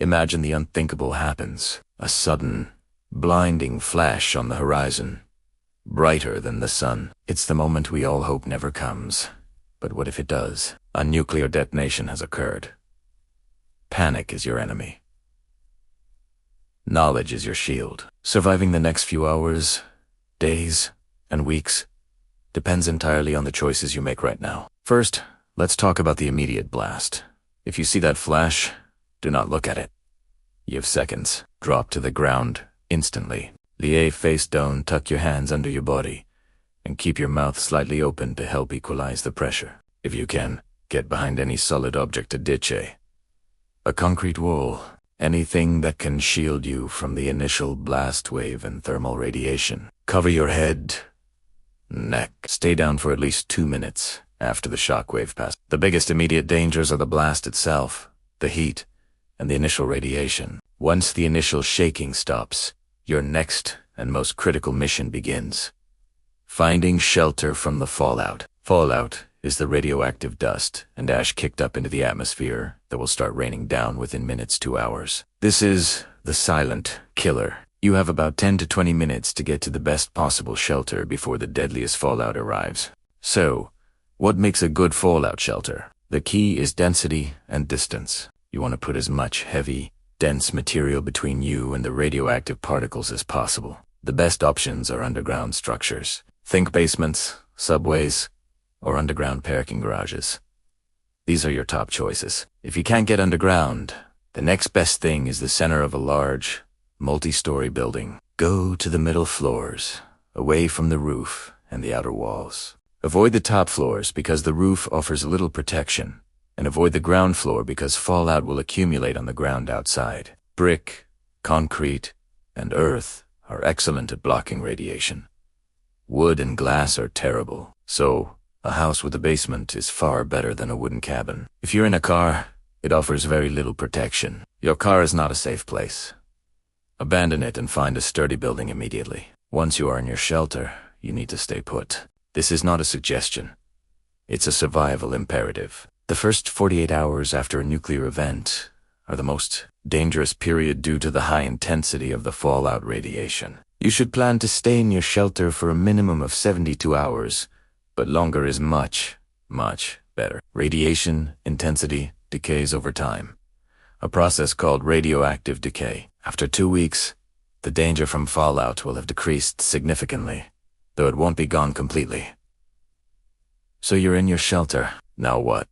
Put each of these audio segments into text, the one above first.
Imagine the unthinkable happens. A sudden, blinding flash on the horizon, brighter than the sun. It's the moment we all hope never comes. But what if it does? A nuclear detonation has occurred. Panic is your enemy. Knowledge is your shield. Surviving the next few hours, days, and weeks depends entirely on the choices you make right now. First, let's talk about the immediate blast. If you see that flash, do not look at it. You have seconds. Drop to the ground instantly. Lie face down, tuck your hands under your body, and keep your mouth slightly open to help equalize the pressure. If you can, get behind any solid object to ditch a concrete wall, anything that can shield you from the initial blast wave and thermal radiation. Cover your head, neck. Stay down for at least 2 minutes after the shockwave passes. The biggest immediate dangers are the blast itself, the heat, and the initial radiation. Once the initial shaking stops, your next and most critical mission begins. Finding shelter from the fallout. Fallout is the radioactive dust and ash kicked up into the atmosphere that will start raining down within minutes to hours. This is the silent killer. You have about 10 to 20 minutes to get to the best possible shelter before the deadliest fallout arrives. So, what makes a good fallout shelter? The key is density and distance. You want to put as much heavy, dense material between you and the radioactive particles as possible. The best options are underground structures. Think basements, subways, or underground parking garages. These are your top choices. If you can't get underground, the next best thing is the center of a large, multi-story building. Go to the middle floors, away from the roof and the outer walls. Avoid the top floors because the roof offers little protection, and avoid the ground floor because fallout will accumulate on the ground outside. Brick, concrete, and earth are excellent at blocking radiation. Wood and glass are terrible, so a house with a basement is far better than a wooden cabin. If you're in a car, it offers very little protection. Your car is not a safe place. Abandon it and find a sturdy building immediately. Once you are in your shelter, you need to stay put. This is not a suggestion. It's a survival imperative. The first 48 hours after a nuclear event are the most dangerous period due to the high intensity of the fallout radiation. You should plan to stay in your shelter for a minimum of 72 hours, but longer is much, much better. Radiation intensity decays over time, a process called radioactive decay. After 2 weeks, the danger from fallout will have decreased significantly, though it won't be gone completely. So you're in your shelter. Now what?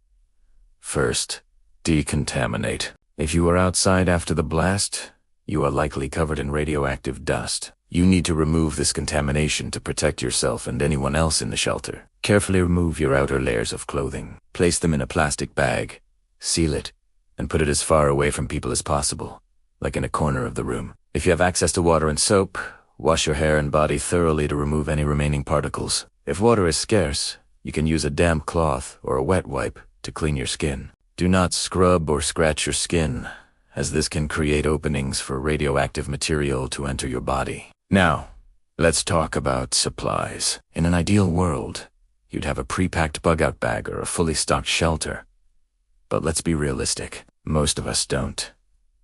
First, decontaminate. If you are outside after the blast, you are likely covered in radioactive dust. You need to remove this contamination to protect yourself and anyone else in the shelter. Carefully remove your outer layers of clothing. Place them in a plastic bag, seal it, and put it as far away from people as possible, like in a corner of the room. If you have access to water and soap, wash your hair and body thoroughly to remove any remaining particles. If water is scarce, you can use a damp cloth or a wet wipe to clean your skin. Do not scrub or scratch your skin, as this can create openings for radioactive material to enter your body. Now, let's talk about supplies. In an ideal world, you'd have a pre-packed bug-out bag or a fully stocked shelter. But let's be realistic. Most of us don't.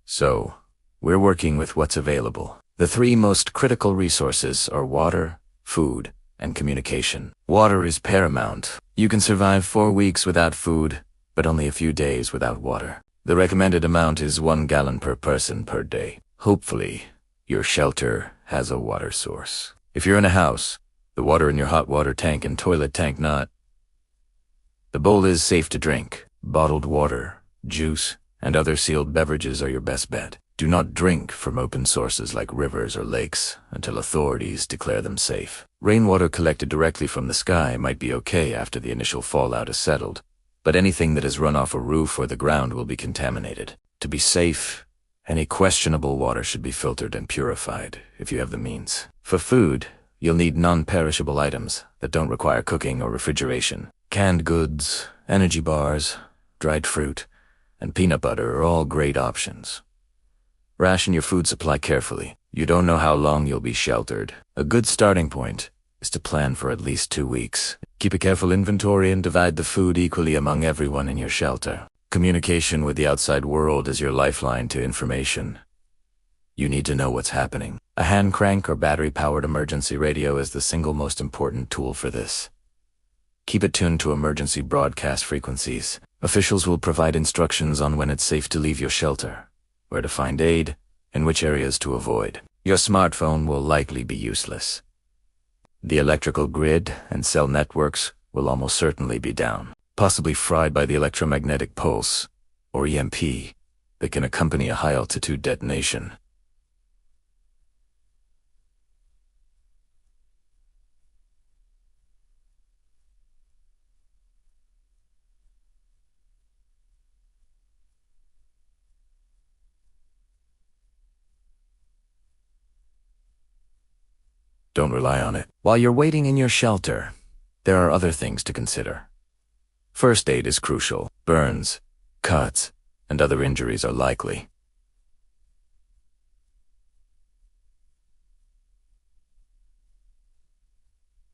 So, we're working with what's available. The 3 most critical resources are water, food, and communication. Water is paramount. You can survive 4 weeks without food, but only a few days without water. The recommended amount is 1 gallon per person per day. Hopefully, your shelter has a water source. If you're in a house, the water in your hot water tank and toilet tank not. The bowl is safe to drink. Bottled water, juice, and other sealed beverages are your best bet. Do not drink from open sources like rivers or lakes until authorities declare them safe. Rainwater collected directly from the sky might be okay after the initial fallout is settled, but anything that has run off a roof or the ground will be contaminated. To be safe, any questionable water should be filtered and purified if you have the means. For food, you'll need non-perishable items that don't require cooking or refrigeration. Canned goods, energy bars, dried fruit, and peanut butter are all great options. Ration your food supply carefully. You don't know how long you'll be sheltered. A good starting point is to plan for at least 2 weeks. Keep a careful inventory and divide the food equally among everyone in your shelter. Communication with the outside world is your lifeline to information. You need to know what's happening. A hand crank or battery-powered emergency radio is the single most important tool for this. Keep it tuned to emergency broadcast frequencies. Officials will provide instructions on when it's safe to leave your shelter, where to find aid, and which areas to avoid. Your smartphone will likely be useless. The electrical grid and cell networks will almost certainly be down, possibly fried by the electromagnetic pulse, or EMP, that can accompany a high-altitude detonation. Don't rely on it. While you're waiting in your shelter, there are other things to consider. First aid is crucial. Burns, cuts, and other injuries are likely.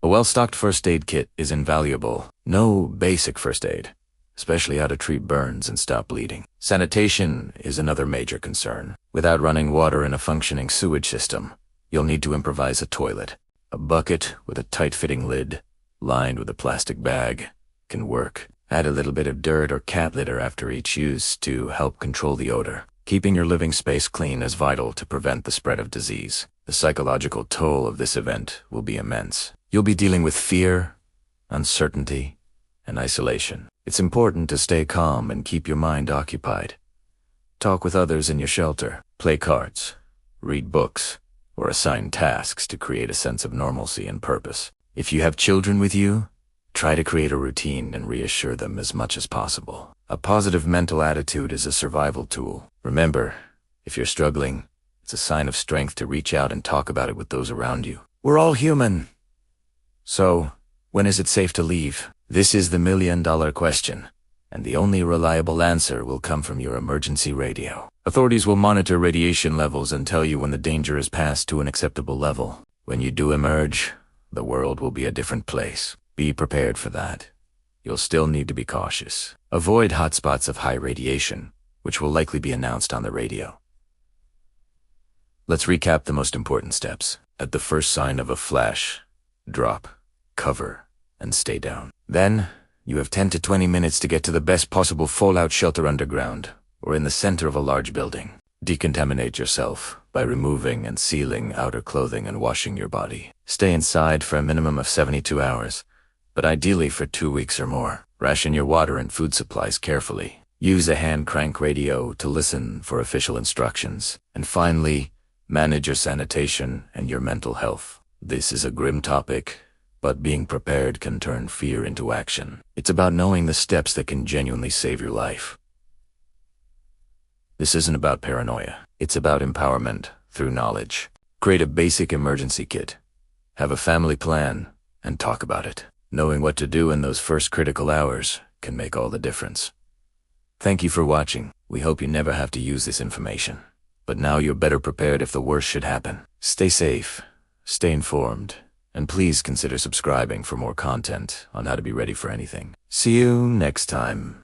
A well-stocked first aid kit is invaluable. Know basic first aid, especially how to treat burns and stop bleeding. Sanitation is another major concern. Without running water in a functioning sewage system, you'll need to improvise a toilet. A bucket with a tight-fitting lid, lined with a plastic bag, can work. Add a little bit of dirt or cat litter after each use to help control the odor. Keeping your living space clean is vital to prevent the spread of disease. The psychological toll of this event will be immense. You'll be dealing with fear, uncertainty, and isolation. It's important to stay calm and keep your mind occupied. Talk with others in your shelter. Play cards. Read books. Or assign tasks to create a sense of normalcy and purpose. If you have children with you, try to create a routine and reassure them as much as possible. A positive mental attitude is a survival tool. Remember, if you're struggling, it's a sign of strength to reach out and talk about it with those around you. We're all human. So, when is it safe to leave? This is the million-dollar question, and the only reliable answer will come from your emergency radio. Authorities will monitor radiation levels and tell you when the danger is passed to an acceptable level. When you do emerge, the world will be a different place. Be prepared for that. You'll still need to be cautious. Avoid hotspots of high radiation, which will likely be announced on the radio. Let's recap the most important steps. At the first sign of a flash, drop, cover, and stay down. Then, you have 10 to 20 minutes to get to the best possible fallout shelter underground, or in the center of a large building. Decontaminate yourself by removing and sealing outer clothing and washing your body. Stay inside for a minimum of 72 hours, but ideally for 2 weeks or more. Ration your water and food supplies carefully. Use a hand crank radio to listen for official instructions. And finally, manage your sanitation and your mental health. This is a grim topic, but being prepared can turn fear into action. It's about knowing the steps that can genuinely save your life. This isn't about paranoia. It's about empowerment through knowledge. Create a basic emergency kit. Have a family plan and talk about it. Knowing what to do in those first critical hours can make all the difference. Thank you for watching. We hope you never have to use this information. But now you're better prepared if the worst should happen. Stay safe, stay informed, and please consider subscribing for more content on how to be ready for anything. See you next time.